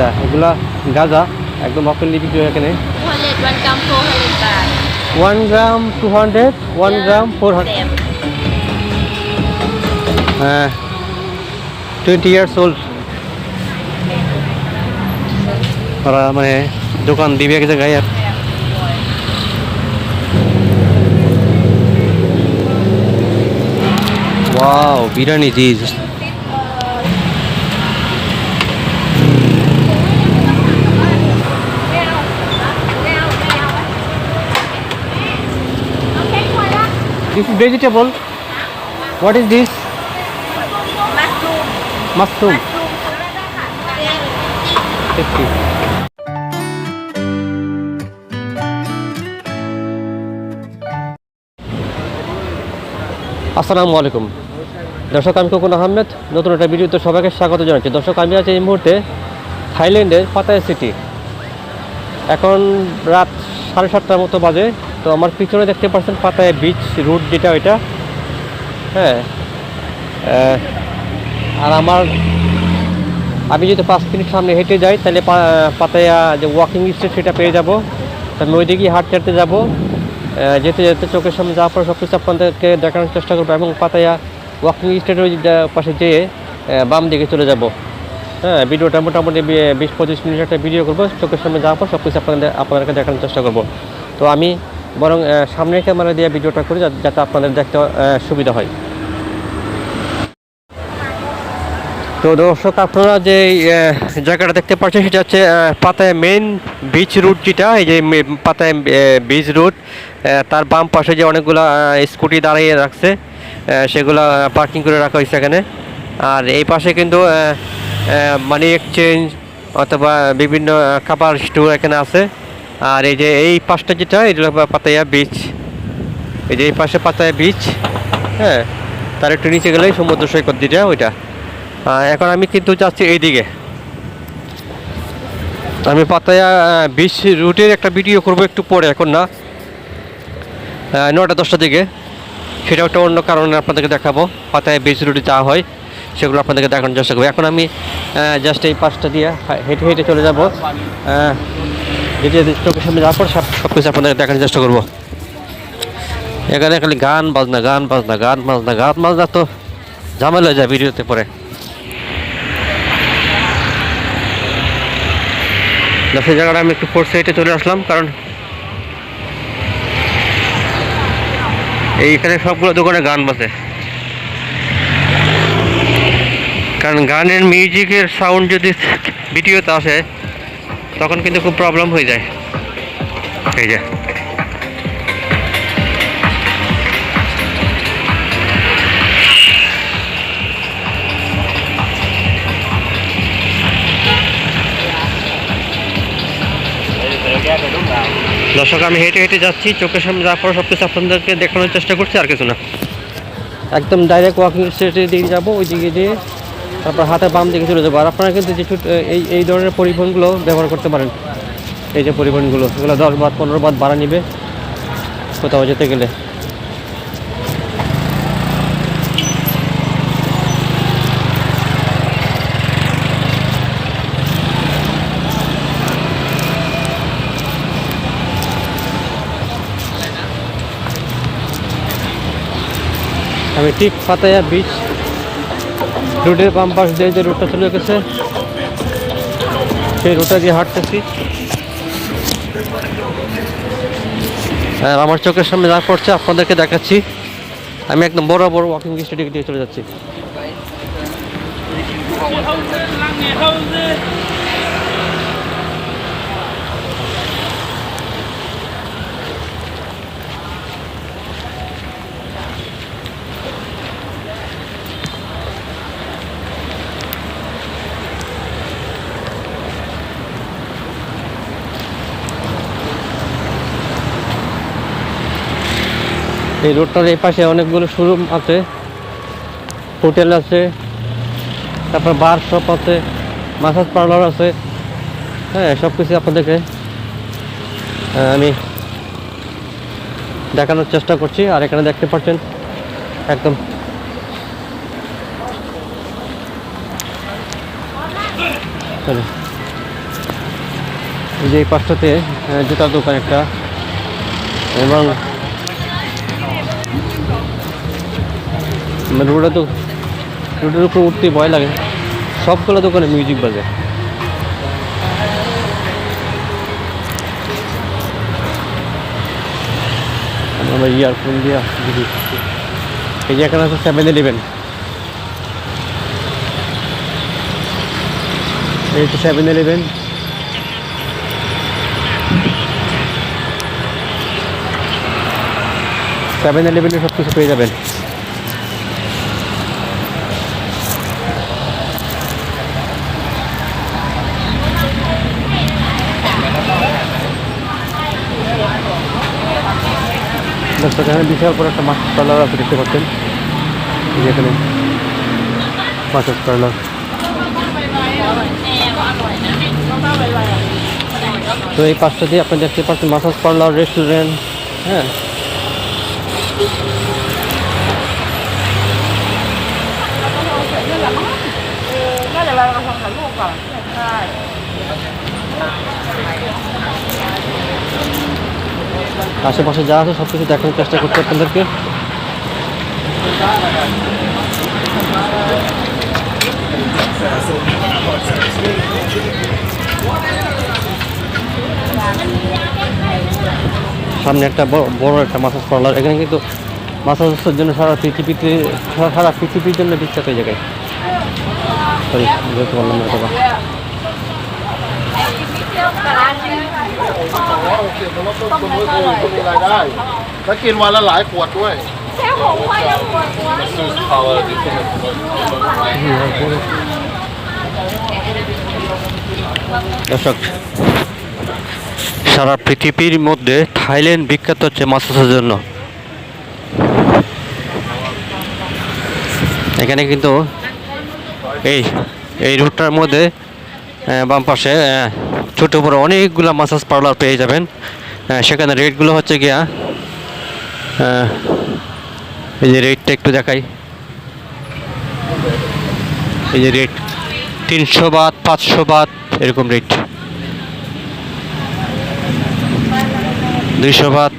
আচ্ছা, এগুলা গাঁজা একদম ওপেনলি বিক্রি হয় এখানে। 1 গ্রাম 200, 1 গ্রাম 400। হ্যাঁ, 20 years old। ওরা মানে দোকান দিবে এক জায়গায়। Wow, biryani cheese. This is vegetable. What is this? Mushroom. 50. আসসালামু আলাইকুম দর্শক, আমি খোকন আহমেদ। নতুন একটা ভিডিওতে সবাইকে স্বাগত জানাচ্ছি। দর্শক, আমি আছি এই মুহূর্তে থাইল্যান্ডের পাতায়া সিটি। এখন রাত 7:30টার মতো বাজে। তো আমার পিছনে দেখতে পাচ্ছেন পাতায়া বিচ রুট, যেটা ওইটা। হ্যাঁ, আর আমি যদি 5 মিনিট সামনে হেঁটে যাই তাহলে পাতায়া যে ওয়াকিং স্ট্রিট সেটা পেয়ে যাব। তো আমি ওইদিকেই হাঁটতে যাব। যেতে যেতে চোখের সামনে যাওয়ার পর সব কিছু আপনাদেরকে দেখানোর চেষ্টা করবো, এবং পাতায়া ওয়াকিং স্ট্রিটের ওই পাশে যেয়ে বাম দিকে চলে যাব। হ্যাঁ, ভিডিওটা মোটামুটি 20-25 মিনিট একটা ভিডিও করবো। চোখের সামনে যাওয়ার পর সব কিছু আপনাদেরকে দেখানোর চেষ্টা করব। তো আমি বরং সামনের ক্যামেরা দিয়ে ভিডিওটা করি, যাতে আপনাদের দেখতে সুবিধা হয়। তো দর্শক, আপনারা যে জায়গাটা দেখতে পাচ্ছেন সেটা হচ্ছে পাতায়া মেইন বিচ রুট, যেটা এই যে পাতায়া বিচ রুট। তার বাম পাশে যে অনেকগুলো স্কুটি দাঁড়িয়ে রাখছে, সেগুলো পার্কিং করে রাখা হয়েছে এখানে। আর এই পাশে কিন্তু মানি এক্সচেঞ্জ অথবা বিভিন্ন খাবার স্টোর এখানে আছে। আর এই যে এই পাশটা যেটা, এটা পাতায়া বিচ। এই যে এই পাশে পাতায়া বিচ। হ্যাঁ, তার একটু নিচে গেলেই সমুদ্র সৈকত, যেটা ওইটা। এখন আমি কিন্তু যাচ্ছি এইদিকে। আমি পাতায়া বিচ রুটের একটা ভিডিও করবো একটু পরে, এখন না, 9টা-10টার দিকে। সেটা একটা অন্য কারণে আপনাদেরকে দেখাবো। পাতায়া বিচ রুটে যাওয়া হয় সেগুলো আপনাদেরকে দেখানোর চেষ্টা করবো। এখন আমি জাস্ট এই পাশটা দিয়ে হেঁটে হেঁটে চলে যাবো। যেটি চোখের সামনে যাওয়ার পর সব কিছু আপনাদেরকে দেখানোর চেষ্টা করবো। এখানে খালি গান বাজনা তো ঝামেলা হয়ে যায় ভিডিওতে পরে। সেই জায়গাটা আমি একটু ফোর সাইডে চলে আসলাম, কারণ এইখানে সবগুলো দোকানে গান বাজে। কারণ গানের মিউজিকের সাউন্ড যদি ভিডিওতে আসে তখন কিন্তু খুব প্রবলেম হয়ে যায়। এই যে দর্শক, আমি হেঁটে হেঁটে যাচ্ছি, চোখের সামনে যাওয়ার পর সব কিছু আপনাদেরকে দেখানোর চেষ্টা করছি, আর কিছু না। একদম ডাইরেক্ট ওয়াকিং স্ট্রিটের দিকে যাবো, ওই দিকে যেয়ে তারপর হাতে বাম দিকে চলে যাবো। আর আপনারা কিন্তু যে এই ধরনের পরিবহনগুলো ব্যবহার করতে পারেন। এই যে পরিবহনগুলো, এগুলো 10 বাদ 15 বাদ ভাড়া নিবে কোথাও যেতে গেলে। আমি ঠিক পাতায়া বিচ রোডের বাম পাশ দিয়ে যে রোডটা চলে গেছে সেই রোডটা দিয়ে হাঁটতেছি। আর আমার চোখের সামনে যা পড়ছে আপনাদেরকে দেখাচ্ছি। আমি একদম বড় ওয়াকিং স্ট্রিট দিয়ে চলে যাচ্ছি। এই রোডটার এই পাশে অনেকগুলো শোরুম আছে, হোটেল আছে, তারপর বার শপ আছে, মাসাজ পার্লার আছে। হ্যাঁ, সব কিছু আপনাদেরকে আমি দেখানোর চেষ্টা করছি। আর এখানে দেখতে পাচ্ছেন একদম এই যে এই পাশটাতে জুতার দোকান একটা, এবং রোডের উপর উঠতে ভয় লাগে, সবগুলো দোকানে মিউজিক বাজে। আমরা ইয়ারফোন দিয়ে দিদি, এই যে এখানে আছে 7-Eleven, এই তো 7-Eleven। সব কিছু পেয়ে যাবেন। দর্শক, এখানে বিশাল বড় একটা মাছ পার্লার আছে, দেখতে পাচ্ছেন যেখানে মাছের পার্লার। তো এই পাঁচটা দিয়ে আপনি দেখতে পাচ্ছেন মাসাজ পার্লার, রেস্টুরেন্ট। হ্যাঁ, আশেপাশে যা আছে সব কিছু দেখানোর চেষ্টা করছি আপনাদেরকে। সামনে একটা বড় একটা মাসাজ পার্লার। এখানে কিন্তু মাসাজের জন্য সারা পৃথিবীর জন্য বিখ্যাত এই জায়গায়। সরি, বলতে পারলাম না কথা।แล้วกินวันละหลายขวดด้วย দর্শক, সারা পৃথিবীর মধ্যে থাইল্যান্ড বিখ্যাত হচ্ছে মাসাজের জন্য। এখানে কিন্তু এই রুটটার মধ্যে বাম পাশে ছোটো বড়ো অনেকগুলো মাসাজ পার্লার পেয়ে যাবেন। সেখানে রেটগুলো হচ্ছে গিয়া, এই যে রেটটা একটু দেখাই। এই যে রেট 300 বাত, 500 বাত, এরকম রেট, 200 বাত।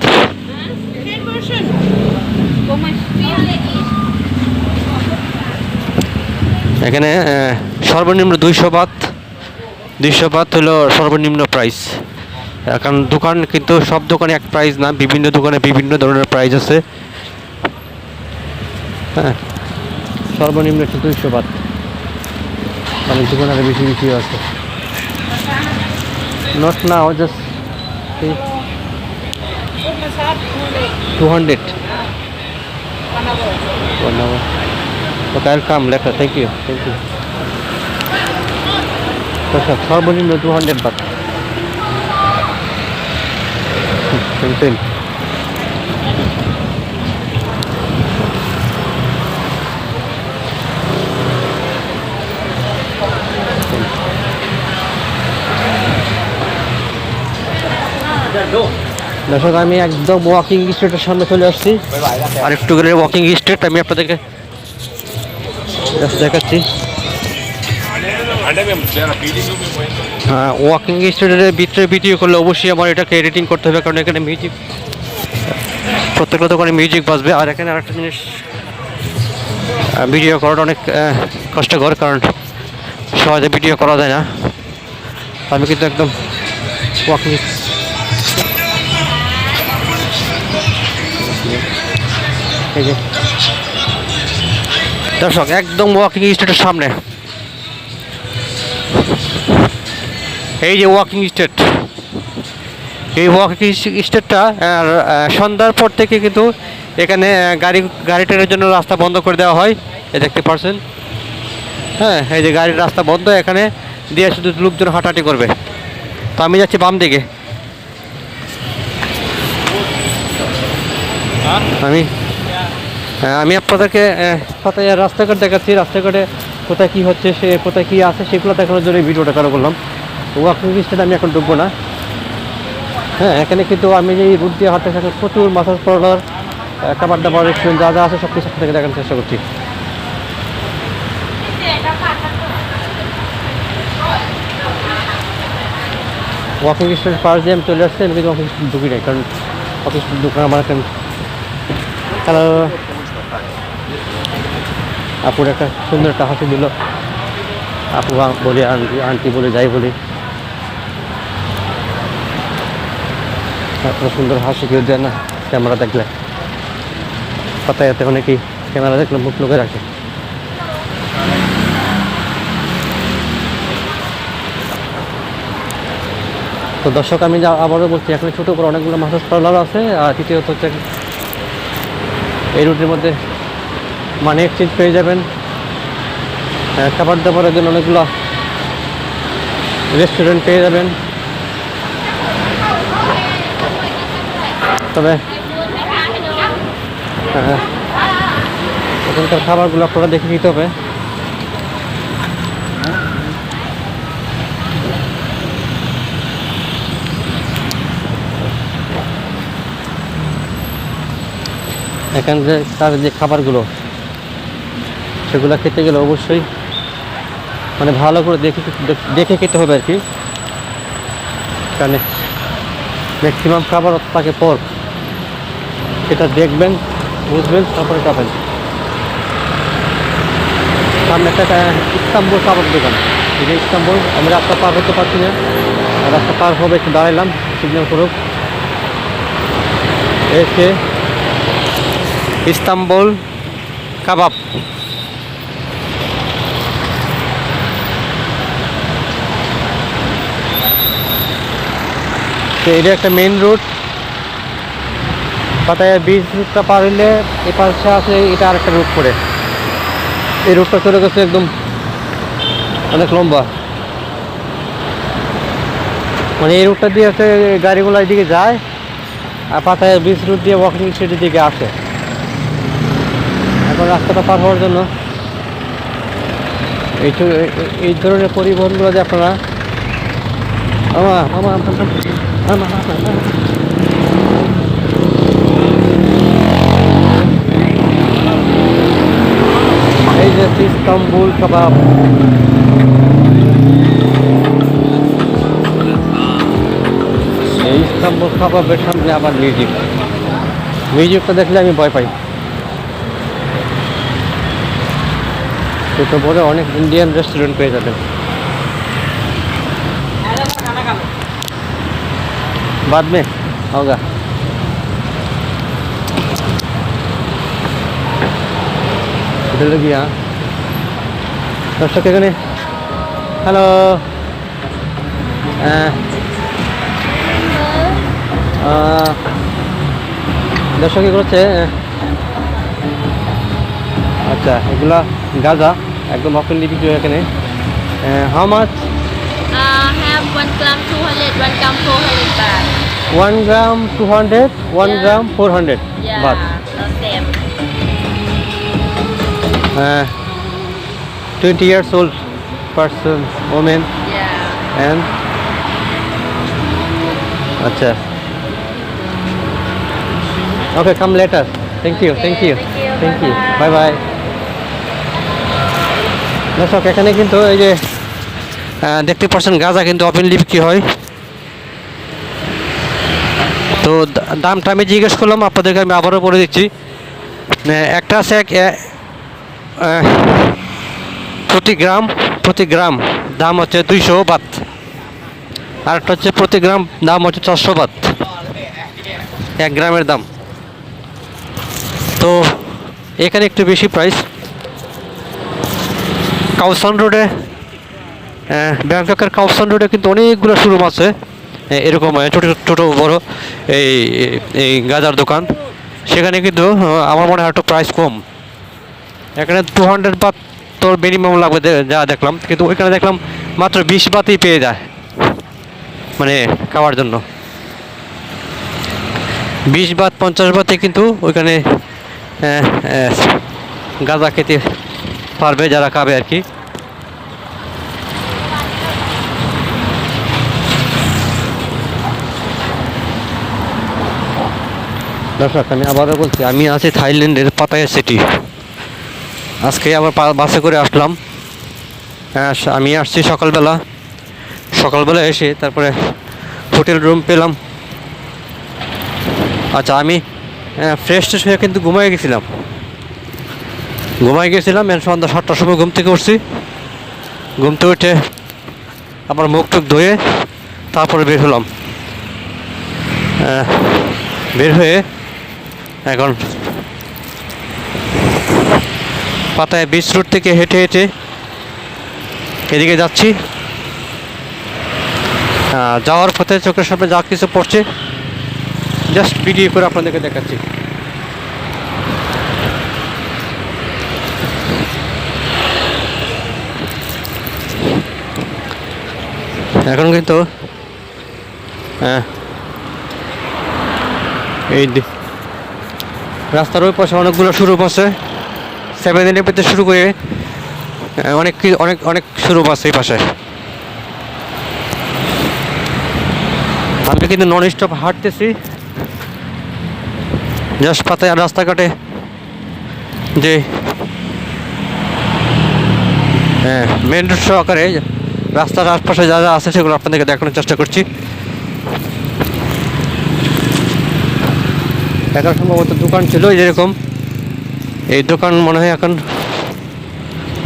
এখানে সর্বনিম্ন 200 বাত হলো সর্বনিম্ন প্রাইস। কারণ দোকান কিন্তু সব দোকানে এক প্রাইস না, বিভিন্ন দোকানে বিভিন্ন ধরনের প্রাইস আছে। হ্যাঁ, সর্বনিম্ন হচ্ছে 200 বাত, অনেক দোকান আরও বেশি আছে। Not now, just 200 1 hour. Okay, I'll come later. Thank you. সর্বনিম্ন 200 বাত। সেম। দর্শক, আমি একদম ওয়াকিং স্ট্রিটের সামনে চলে আসছি। আর একটু গেলে ওয়াকিং স্ট্রিট আমি আপনাদেরকে দেখাচ্ছি। হ্যাঁ, ওয়াকিং স্ট্রিটের ভিতরে ভিডিও করলে অবশ্যই আমার এটাকে এডিটিং করতে হবে, কারণ এখানে মিউজিক, প্রত্যেকটা দোকানে মিউজিক বাজবে। আর এখানে আরেকটা জিনিস, ভিডিও করাটা অনেক কষ্টকর, কারণ সহজে ভিডিও করা যায় না। আমি কিন্তু একদম ওয়াকিং, এই যে দর্শক, একদম ওয়াকিং স্ট্রিটের সামনে। এই যে ওয়াকিং স্ট্রিট, এই ওয়াকিং স্ট্রিটটা সন্ধ্যার পর থেকে কিন্তু এখানে গাড়ি ট্রেনের জন্য রাস্তা বন্ধ করে দেওয়া হয়, এ দেখতে পাচ্ছেন। হ্যাঁ, এই যে গাড়ির রাস্তা বন্ধ, এখানে দিয়ে শুধু লোকজন হাঁটাহাঁটি করবে। তো আমি যাচ্ছি বাম দিকে। আমি আপনাদেরকে পাতায়ার রাস্তাঘাট দেখাচ্ছি। রাস্তাঘাটে কোথায় কী হচ্ছে, কোথায় কী আছে সেগুলো দেখানোর জন্য ভিডিওটা চালু করলাম। ওয়াকিং স্ট্রিটে আমি এখন ঢুকবো না। হ্যাঁ, এখানে কিন্তু আমি যে রুট দিয়ে হাঁটতে থাকি, প্রচুর মাসাজ পার্লার, খাবার দাবার, রেস্টুরেন্ট যা আছে সব কিছু থেকে দেখানোর চেষ্টা করছি। ওয়াকিং স্ট্রিট পাশ দিয়ে আমি চলে আসছি, আমি কিন্তু ওয়াকিং স্ট্রিট ঢুকি নাই, কারণ ওয়াকিং স্ট্রিট দোকান আমার একটা হ্যালো আপুর একটা সুন্দর একটা হাসি দিল। আপু বলি, আন্টি আন্টি বলে, যাই বলি, এত সুন্দর হাসি কেউ দেয় না ক্যামেরা দেখলে। পাতায়াতে অনেকেই ক্যামেরা দেখলে মুখ লুকে রাখে। তো দর্শক, আমি আবারও বলছি, এখানে ছোটো করে অনেকগুলো মাসাজ পার্লার আছে। আর তৃতীয়ত হচ্ছে এই রুটের মধ্যে মানি এক্সচেঞ্জ পেয়ে যাবেন। খাবার দাবারের জন্য অনেকগুলো রেস্টুরেন্ট পেয়ে যাবেন। তবে ওখানকার খাবারগুলো আপনারা দেখে নিতে হবে। এখানে যে তার যে খাবারগুলো, সেগুলো খেতে গেলে অবশ্যই মানে ভালো করে দেখে খেতে হবে আর কি। কারণ ম্যাক্সিমাম খাবার থাকে পর্ক, সেটা দেখবেন, বুঝবেন, তারপরে খাবেন। সামনে একটা ইস্তাম্বুল কাবাব দোকান, এই যে ইস্তাম্বুল। আমি রাস্তা পার হতে পারছি না, রাস্তা পার হবে একটু দাঁড়াইলাম, সিগন্যাল করুক। এসে ইস্তাম্বুল কাবাব। তো এটা একটা মেইন রুট। পাতায়া বিচ রুটটা পার হইলে এই পাশে আছে, এটা আরেকটা রুট পড়ে। এই রুটটা চলে গেছে একদম অনেক লম্বা, মানে এই রুটটা দিয়ে হচ্ছে গাড়িগুলো এদিকে যায়, আর পাতায়া বিচ রুট দিয়ে ওয়াকিং স্ট্রিটের দিকে আসে। এখন রাস্তাটা পার হওয়ার জন্য এই ধরনের পরিবহনগুলো যে আপনারা এই যে ইস্তাম্বুল কাবাব। এই ইস্তাম্বুল কাবাবের সামনে আবার মিউজিকটা দেখলে আমি ভয় পাই। ছোটো বড় অনেক ইন্ডিয়ান রেস্টুরেন্ট পেয়ে যাবেন। बाद में होगा। গিয়া দর্শক, এখানে হ্যালো, দর্শক এগুলো হচ্ছে, আচ্ছা, এগুলা গাঁজা একদম ওপেনলি বিক্রি হয় এখানে। How much? Have 1 gram 200, 1 gram 400 baht. 1 gram 200, 1 Yeah. gram 400 Yeah, baht. the same. 20 years old person, woman, Yeah. and acha. Okay, come later. Thank you, Okay, thank you, thank you, bye bye. দর্শক, এখানে কিন্তু এই যে দেখতে পাচ্ছেন গাঁজা কিন্তু openly বিক্রি হয়। তো দামটা আমি জিজ্ঞেস করলাম, আপনাদেরকে আমি আবারও বলে দিচ্ছি। একটা আছে প্রতি গ্রাম দাম হচ্ছে 200 বাত, আর একটা হচ্ছে প্রতি গ্রাম দাম হচ্ছে 400 বাত, 1 গ্রামের দাম। তো এখানে একটু বেশি প্রাইস। কাউসান রোডে, ব্যাংককের কাউসান রোডে কিন্তু অনেকগুলো শোরুম আছে এরকম ছোটো বড় এই গাঁজার দোকান। সেখানে কিন্তু আমার মনে হয় একটু প্রাইস কম। এখানে 200 বাত তোর মিনিমাম লাগবে যা দেখলাম, কিন্তু ওইখানে দেখলাম মাত্র 20 বাতেই পেয়ে যায়, মানে খাওয়ার জন্য 20 বাত 50 বাতে কিন্তু ওইখানে গাঁজা খেতে পারবে যারা খাবে আর কি। দর্শক, আমি আবারও বলছি, আমি আছি থাইল্যান্ডের পাতায়া সিটি। আজকে আবার বাসে করে আসলাম। আমি আসছি সকালবেলা এসে তারপরে হোটেল রুম পেলাম। আচ্ছা, আমি ফ্রেশ ট্রেশ হয়ে কিন্তু ঘুমাই গেছিলাম। সন্ধ্যা 7টার সময় ঘুম থেকে উঠছি। ঘুম থেকে উঠে আবার মুখ টুক ধুয়ে তারপরে বের হলাম। বের হয়ে এখন পাতায় বিচ রোড থেকে হেঁটে হেঁটে এদিকে যাচ্ছি। যাওয়ার পথে চোখের সামনে যা কিছু পড়ছে জাস্ট ভিডিও করে আপনাদেরকে দেখাচ্ছি। এখন কিন্তু এই রাস্তার ওই পাশে অনেকগুলো শুরু আছে, 7-11 শুরু করে অনেক অনেক অনেক শুরু আছে এই পাশে। আমি কিন্তু নন স্টপ হাঁটতেছি জাস্ট পাতায় রাস্তাঘাটে যে মেন রোড সহকারে রাস্তার আশপাশে যা যা আছে সেগুলো আপনাদেরকে দেখানোর চেষ্টা করছি। এখন সম্ভবত দোকান ছিল যেরকম, এই দোকান মনে হয় এখন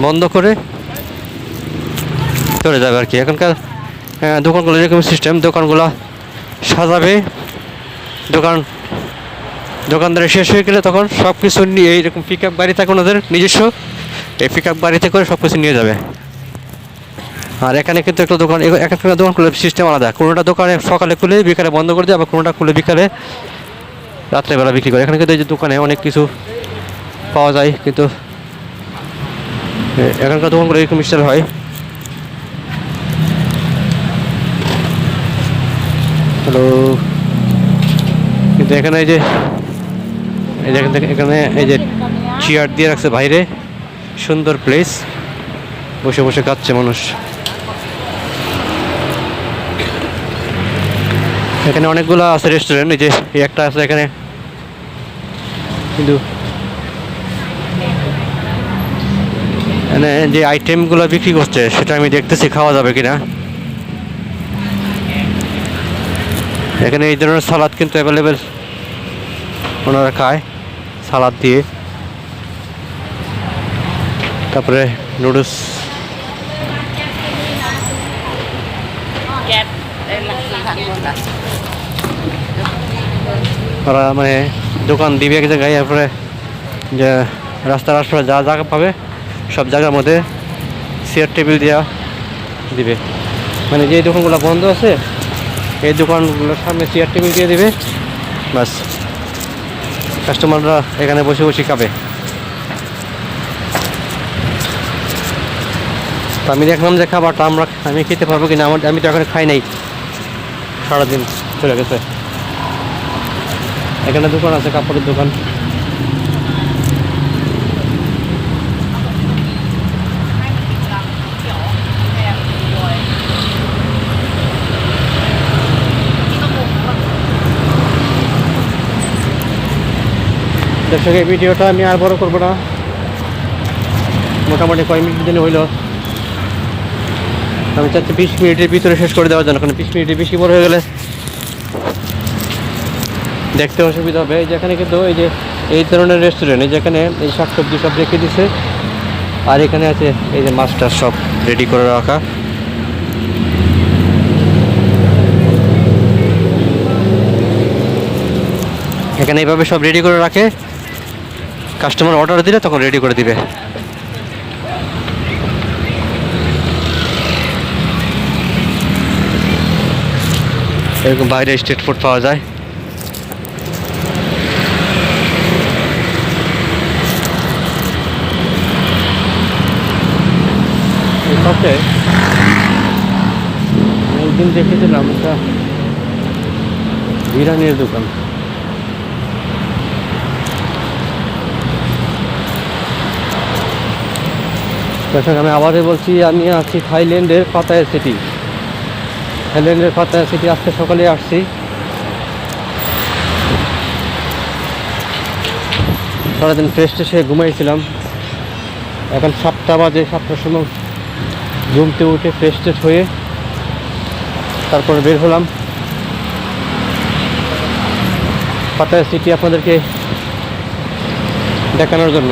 বন্ধ করে চলে যাবে আর কি। এখনকার দোকানগুলো যেরকম সিস্টেম, দোকানগুলো সাজাবে, দোকানদারে শেষ হয়ে গেলে তখন সব কিছু নিয়ে এইরকম পিক আপ গাড়ি থাকে ওনাদের নিজস্ব, এই পিক আপ গাড়িতে করে সব কিছু নিয়ে যাবে। আর এখানে কিন্তু একটা দোকান, এখানকার দোকানগুলোর সিস্টেম আলাদা। কোনোটা দোকানে সকালে খুলে বিকালে বন্ধ করে দেয়, আবার কোনোটা খুলে বিকালে রাত্রেবেলা বিক্রি করে। এখানে কিন্তু এই যে দোকানে অনেক কিছু পাওয়া যায়, কিন্তু এখানকার দোকানগুলো এরকম স্টাইল হয়। হ্যালো, কিন্তু এখানে এই যে এখানে এই যে চেয়ার দিয়ে রাখছে বাইরে, সুন্দর প্লেস, বসে বসে খাচ্ছে মানুষ। এখানে অনেকগুলো আছে রেস্টুরেন্ট, এই যে একটা আছে এখানে, কিন্তু এখানে যে আইটেমগুলো বিক্রি করছে সেটা আমি দেখতেছি খাওয়া যাবে কিনা। এখানে এই ধরনের সালাদ কিন্তু অ্যাভেলেবেল, ওনারা খায় সালাদ দিয়ে। তারপরে নুডলস, ওরা মানে দোকান দিবে এক জায়গায়, তারপরে যে রাস্তার আশপাশে যা জায়গা পাবে সব জায়গার মধ্যে চেয়ার টেবিল দেওয়া দিবে। মানে যে দোকানগুলো বন্ধ আছে এই দোকানগুলোর সামনে চেয়ার টেবিল দিয়ে দিবে, বাস কাস্টমাররা এখানে বসে বসে খাবে। তো আমি দেখলাম যে খাবারটা আমি খেতে পারবো কিনা, আমি তো এখানে খাই নাই, সারাদিন চলে গেছে। এখানে দোকান আছে, কাপড়ের দোকান। দর্শক, এই ভিডিওটা আমি আর বড় করবো না, মোটামুটি কয়েক মিনিট দিনে হইলো। আমি চাচ্ছি 20 মিনিটের ভিতরে শেষ করে দেওয়ার জন্য, কারণ 20 মিনিটের বেশি বড় হয়ে গেলে দেখতে অসুবিধা হবে। যেখানে কিন্তু এই যে এই ধরনের রেস্টুরেন্ট, যেখানে এই শাকসবজি সব রেখে দিছে, আর এখানে আছে এই যে মাছটা সব রেডি করে রাখা। এখানে এইভাবে সব রেডি করে রাখে, কাস্টমার অর্ডার দিলে তখন রেডি করে দিবে। এরকম বাইরে স্ট্রিট ফুড পাওয়া যায়। এই পাশে একদিন দেখেছিলাম একটা বিরিয়ানির দোকান। দর্শক, আমি আবারও বলছি, আমি আছি থাইল্যান্ডের পাতায়া সিটি। থাইল্যান্ডের পাতায়া সিটি আজকে সকালে আসছি। সারাদিন ফ্রেশ ট্রেশে ঘুমাইছিলাম। এখন 7টা বাজে, 7টার সময় ঘুমতে উঠে ফ্রেশ ট্রেশ হয়ে তারপরে বের হলাম। পাতায়া সিটি আপনাদেরকে দেখানোর জন্য।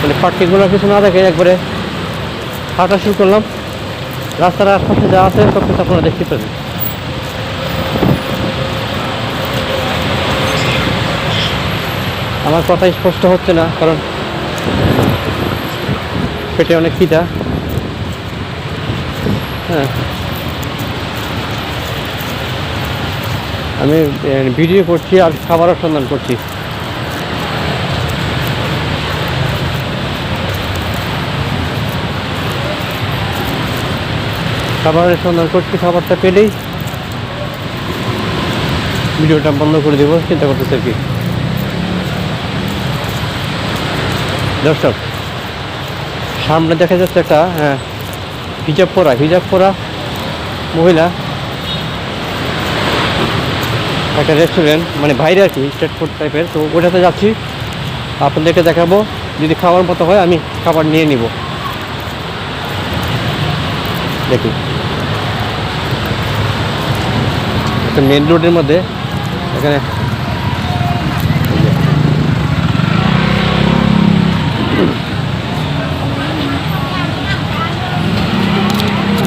মানে পার্টিকুলার কিছু না দেখে একবারে হাঁটা শুরু করলাম। রাস্তার আশপাশে যা আছে সব কিছু আপনারা দেখতে পাবেন। আমার কথা স্পষ্ট হচ্ছে না কারণ পেটে অনেক খিদা। হ্যাঁ, আমি ভিডিও করছি আর খাবারের সন্ধান করছি। খাবারের সন্ধান করছি, খাবারটা পেলেই ভিডিওটা বন্ধ করে দেবো চিন্তা করতেছে আর কি। দর্শক, সামনে দেখা যাচ্ছে একটা হিজাব পরা মহিলা একটা রেস্টুরেন্ট, মানে বাইরে আর কি, স্ট্রিট ফুড টাইপের। তো ওটাতে যাচ্ছি, আপনাদেরকে দেখাবো। যদি খাওয়ার মতো হয় আমি খাবার নিয়ে নিব। দেখি একটা মেন রোডের মধ্যে এখানে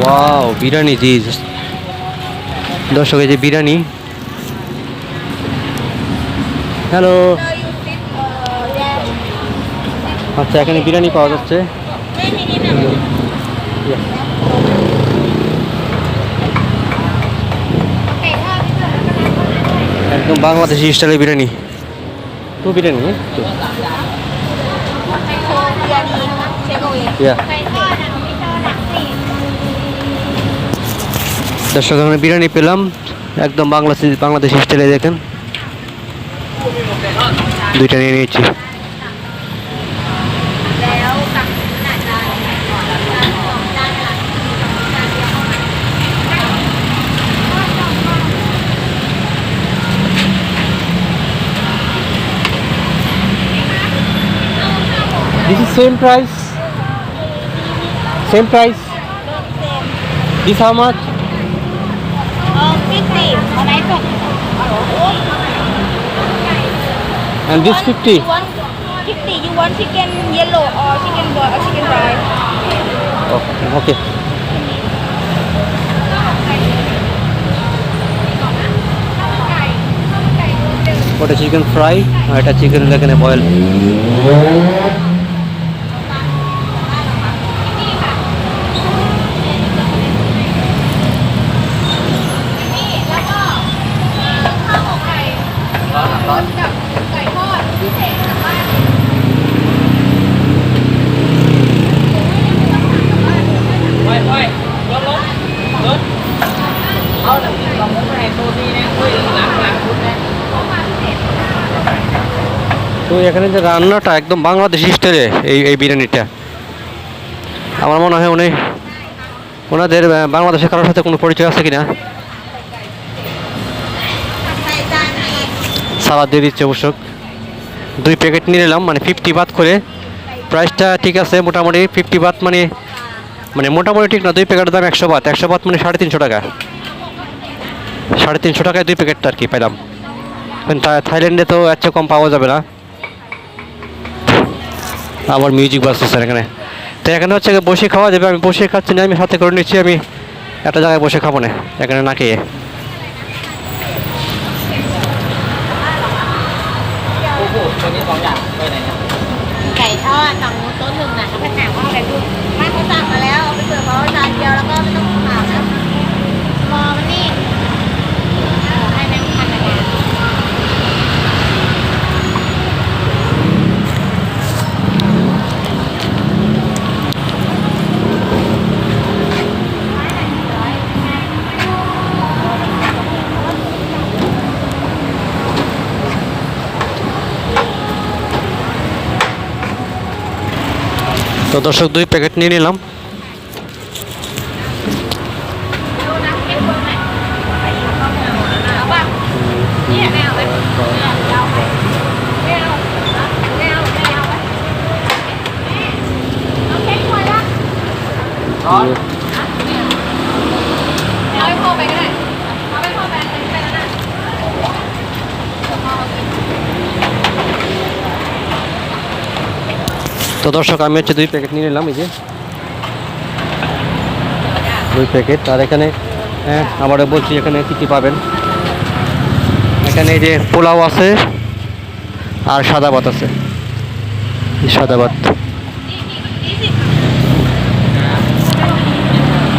ওয়াও বিরিয়ানি। জি দর্শক, এই যে বিরিয়ানি। হ্যালো, আচ্ছা এখানে বিরিয়ানি পাওয়া যাচ্ছে। একদম বাংলাদেশি স্টাইলের বিরিয়ানি। তো বিরিয়ানি দর্শক, আমরা বিরিয়ানি পেলাম একদম বাংলাদেশি স্টাইলে। দেখেন দুইটা নিয়ে নিয়েছি। This is same price. Same price. This how much? 50 on iPhone. And this 50. You want 50? You want chicken yellow or chicken boil or chicken dry? Oh, okay. ওটা চিকেন ফ্রাই আর এটা চিকেন এখানে বয়েল। তো এখানে যে রান্নাটা একদম বাংলাদেশি স্টাইলে, এই বিরিয়ানিটা আমার মনে হয় ওনাদের বাংলাদেশের কারোর সাথে কোনো পরিচয় আছে কিনা। সালাদ দিয়ে দিচ্ছে অবশ্য। 2 প্যাকেট নিয়ে নিলাম, মানে 50 বাত করে। প্রাইসটা ঠিক আছে মোটামুটি। 50 বাত মানে মোটামুটি ঠিক না। 2 প্যাকেটের দাম 100 বাত। 100 বাত মানে 350 টাকা। 350 টাকায় 2 প্যাকেটটা আর কি পেলাম। থাইল্যান্ডে তো এত কম পাওয়া যাবে না। আবার মিউজিক বাজতেছে এখানে। তো এখানে হচ্ছে বসে খাওয়া যাবে। আমি বসে খাচ্ছি না, আমি হাতে করে নিচ্ছি। আমি একটা জায়গায় বসে খাবো না এখানে না খেয়ে। Cải thonฝั่งนู้นโต๊ะหนึ่งน่ะเขาไปถามว่าเอาอะไรลูกไม่เขาสั่งมาแล้วเอาไปเสิร์ฟเขาจานเดียวแล้วก็ไม่ต้องถามนะรอมันนี่ให้แบงค์พันอะไร তো দর্শক 2 প্যাকেট নিয়ে নিলাম। তো দর্শক আমি হচ্ছে 2 প্যাকেট নিয়ে নিলাম, এই যে 2 প্যাকেট। আর এখানে আবারও বলছি এখানে কী কী পাবেন। এখানে এই যে পোলাও আছে আর সাদা ভাত আছে, সাদা ভাত।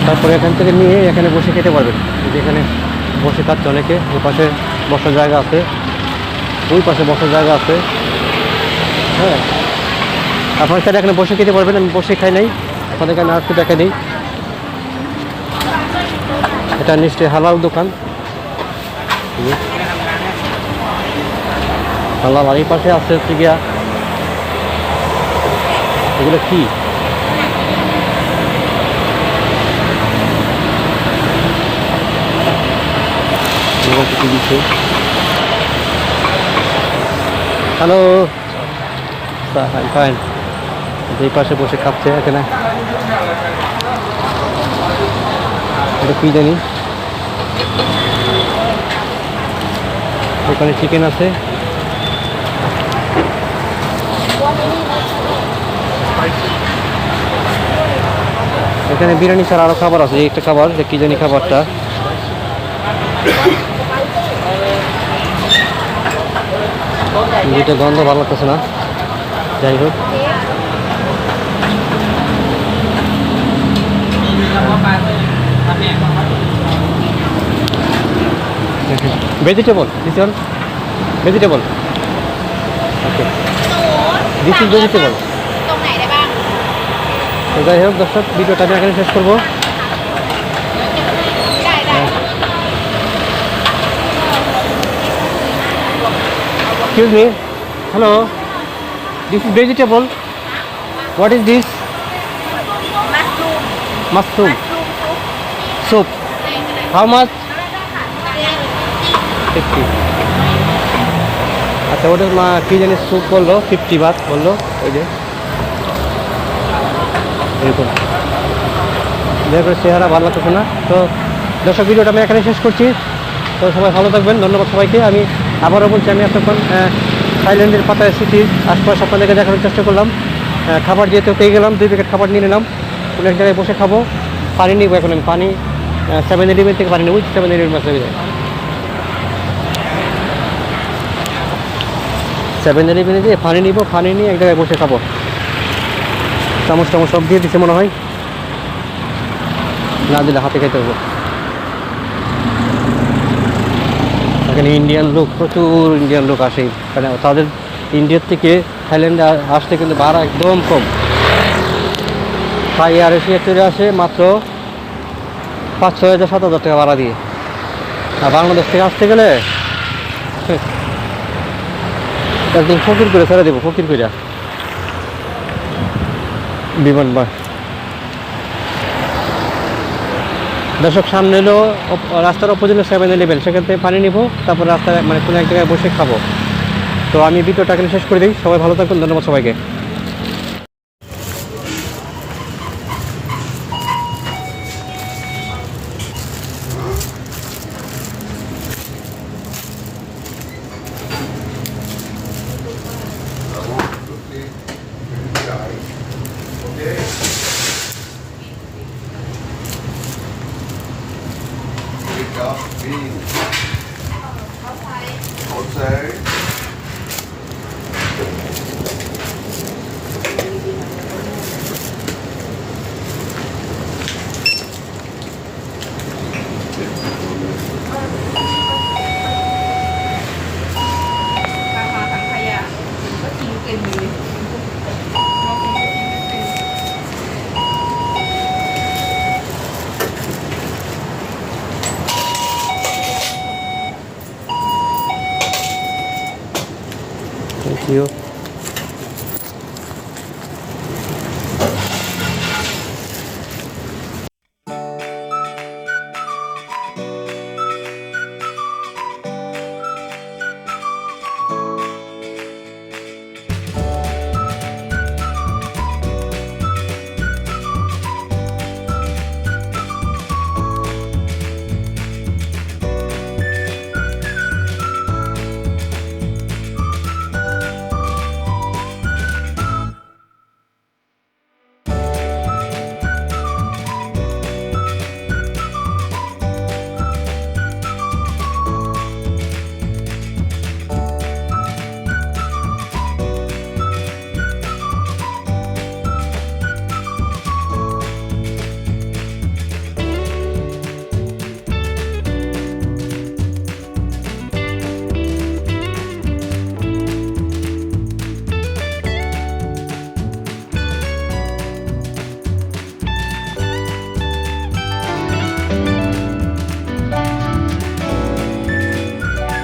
তারপরে এখান থেকে নিয়ে এখানে বসে খেতে পারবেন। যেখানে বসে খাচ্ছে অনেকে, ওই পাশে বসার জায়গা আছে, ওই পাশে বসার জায়গা আছে। হ্যাঁ, আপনার সাথে এখানে বসে খেতে পারবেন। আমি বসে খাই নাই, আপনাদের এখানে আর একটু দেখা দিই। এটা নিশ্চয়ই হালাল দোকান, হালাল। আর এই পাশে আছে হচ্ছে গিয়া, এগুলো কি হ্যালো ফাইন। এই পাশে বসে খাচ্ছে এখানে, এটা কি জানি। ওখানে চিকেন আছে, এখানে বিরিয়ানি ছাড়া আরও খাবার আছে। একটা খাবার, কি জানি খাবারটা, যেটা গন্ধ ভালো লাগতেছে না। যাই হোক, vegetable, this one vegetable, okay this is vegetable. ตรงไหนได้บ้าง তো যাই হোক দর্শক, ভিডিওটা আমি এখানে শেষ করবো।ได้ได้ Excuse me, hello, this is vegetable. What is this? มัสลูม Mushroom ซุป soup. How much? 50. আচ্ছা, ওটা কি জানি স্যুপ বললো, 50 বাত বললো। ওই যে এরকম দেখো, চেহারা ভালো লাগতেছে না। তো দর্শক, ভিডিওটা আমি এখানে শেষ করছি। তো সবাই ভালো থাকবেন, ধন্যবাদ সবাইকে। আমি আবারও বলছি, আমি এতক্ষণ থাইল্যান্ডের পাতায়া সিটির আশপাশ আপনাদেরকে দেখানোর চেষ্টা করলাম। খাবার যেহেতু পেয়ে গেলাম, 2 প্যাকেট খাবার নিয়ে নিলাম। কোনো এক জায়গায় বসে খাবো, পানি নিব। এখন আমি পানি 7-Eleven থেকে পানি নেব, 7-Eleven মাছ লেগে যায়। 7-Eleven দিয়ে পানি নিব, পানি নিয়ে এক জায়গায় বসে খাবো। চামচ টামচ সব দিয়ে দিচ্ছে মনে হয়, না দিলে হাতে খেতে হবে। এখানে ইন্ডিয়ান লোক, প্রচুর ইন্ডিয়ান লোক আসে। কারণ তাদের ইন্ডিয়ার থেকে থাইল্যান্ডে আসতে কিন্তু ভাড়া একদম কম। থাই আর এশিয়া চলে আসে মাত্র 5-6 হাজার 7 হাজার টাকা ভাড়া দিয়ে। আর বাংলাদেশ থেকে আসতে গেলে একদম ফকির করে ছেড়ে দেবো, ফকির করে বিমান বা। দর্শক, সামনে এলো রাস্তার অপোজিটে 7-Eleven, সেখান থেকে পানি নিব, তারপর রাস্তায় মানে কোনো এক জায়গায় বসে খাবো। তো আমি ভিডিওটা এখানে শেষ করে দিই। সবাই ভালো থাকুন, ধন্যবাদ সবাইকে। Thank you.